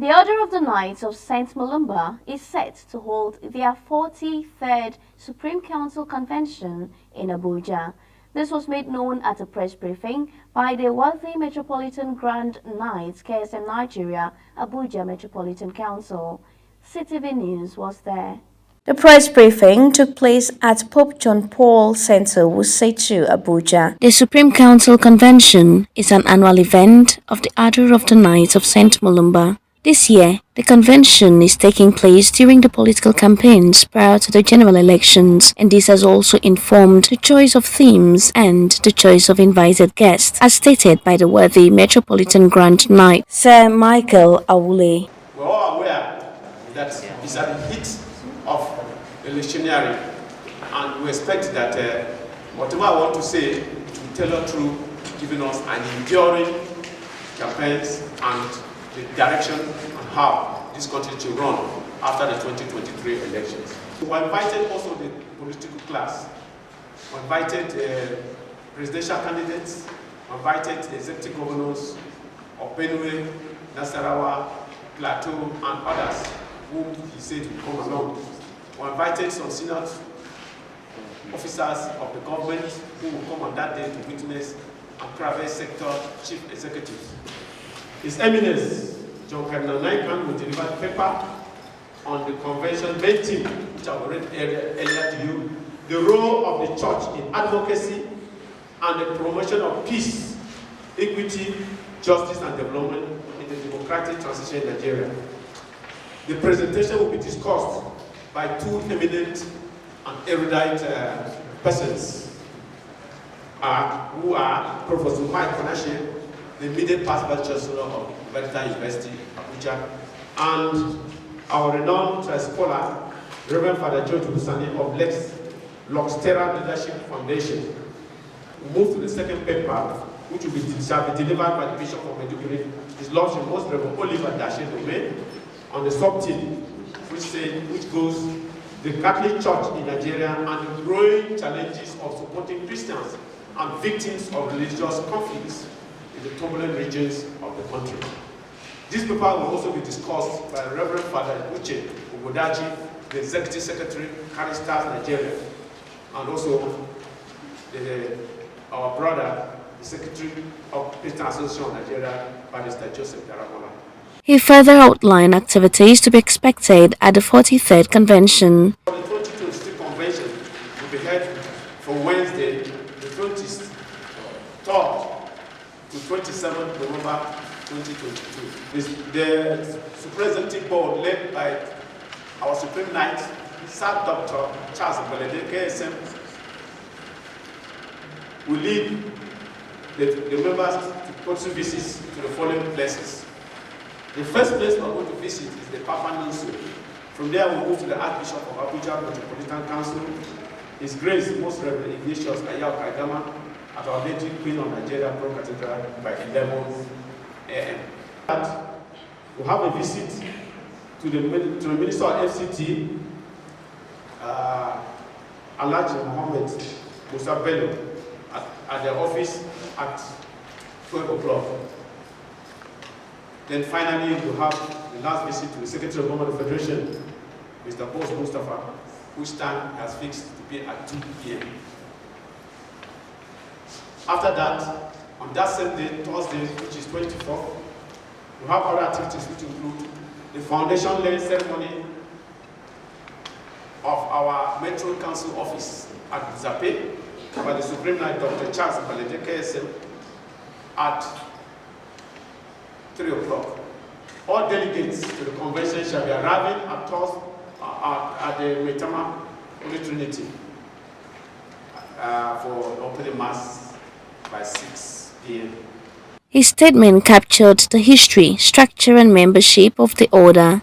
The Order of the Knights of St. Mulumba is set to hold their 43rd Supreme Council Convention in Abuja. This was made known at a press briefing by the wealthy Metropolitan Grand Knights KSM Nigeria Abuja Metropolitan Council. CTV News was there. The press briefing took place at Pope John Paul Center, Wusetu, Abuja. The Supreme Council Convention is an annual event of the Order of the Knights of St. Mulumba. This year, the convention is taking place during the political campaigns prior to the general elections, and this has also informed the choice of themes and the choice of invited guests, as stated by the worthy Metropolitan Grand Knight, Sir Michael AHULE. We're all aware that it's at the heat of electioneering, and we expect that whatever I want to say will tailor through giving us an enduring campaigns and the direction on how this country should run after the 2023 elections. We invited also the political class. We invited presidential candidates. We invited the executive governors of Benue, Nasarawa, Plateau, and others whom he said would come along. We invited some senior officers of the government who will come on that day to witness, and private sector chief executives. His Eminence, John Cardinal Naikan, will deliver a paper on the convention main theme, which I read earlier to you, the role of the church in advocacy and the promotion of peace, equity, justice, and development in the democratic transition in Nigeria. The presentation will be discussed by two eminent and erudite persons who are Professor Mike Konashe, the immediate past Vice Chancellor of Mediterranean University, Abuja, and our renowned scholar, Reverend Father George Busani of Luxterra Leadership Foundation. We move to the second paper, which will be delivered by the Bishop of Maiduguri, His Lordship Most Reverend Oliver Dashe Domain, on the sub-theme, which goes the Catholic Church in Nigeria and the growing challenges of supporting Christians and victims of religious conflicts in the turbulent regions of the country. This paper will also be discussed by Reverend Father Uche Obodaji, the Executive Secretary, Caritas Nigeria, and also our brother, the Secretary of Christian Association of Nigeria, Barrister Joseph Daramola. He further outlined activities to be expected at the 43rd convention. The 2023 convention will be held from Wednesday, the 23rd to 27th November 2022. The Supreme Board, led by our Supreme Knight, Sir Dr. Charles Balede, KSM, will lead the members to pursue visits to the following places. The first place we are going to visit is the Papa Nonso. From there, we'll move to the Archbishop of Abuja Metropolitan Council, His Grace Most Reverend Ignatius Kaigama, at Our Lady Queen of Nigeria Pro Cathedral by 11 a.m. We'll have a visit to the Minister of FCT, Alhaji Mohammed Musa Bello, at their office at 12 o'clock. Then finally, we'll have the last visit to the Secretary of Government of the Federation, Mr. Boss Mustafa, whose time has fixed to be at 2 p.m. After that, on that same day, Thursday, which is 24th, we have other activities which include the foundation laying ceremony of our Metro Council office at Zape by the Supreme Knight Dr. Charles Balede KSM at 3 o'clock. All delegates to the convention shall be arriving at the Metama Holy Trinity for opening mass by 6 p.m. His statement captured the history, structure, and membership of the order.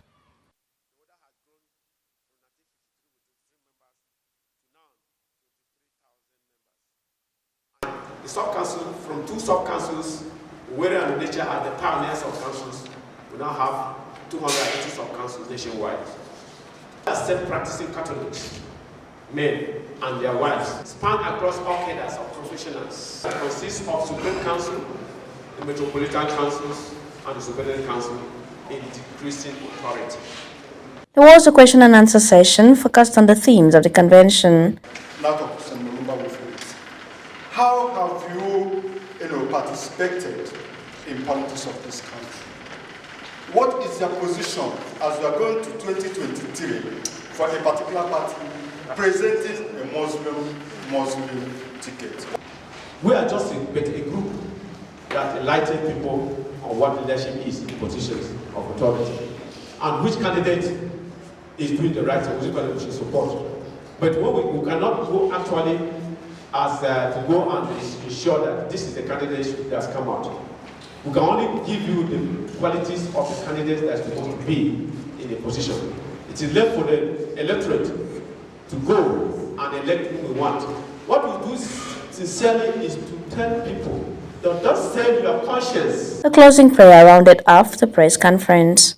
The sub-council, from 2 sub-councils, Were and Nature are the pioneers of councils. We now have 280 sub-councils nationwide. Self-practicing Catholics, men and their wives, span across all cadres of professionals. It consists of Supreme Council, the Metropolitan Councils, and the Superintendent Council, in decreasing authority. There was a question and answer session focused on the themes of the convention. How have you, participated in politics of this country? What is your position as you are going to 2023 for a particular party presenting a Muslim ticket? We are just a group that enlightens people on what leadership is in positions of authority and which candidate is doing the right thing, which candidate we should support. But we cannot go actually as to go and ensure that this is the candidate that has come out. We can only give you the qualities of the candidates that is supposed to be in a position. It is left for the electorate to go and elect who we want. What we do sincerely is to tell people that don't sell your conscience. A closing prayer rounded off the press conference.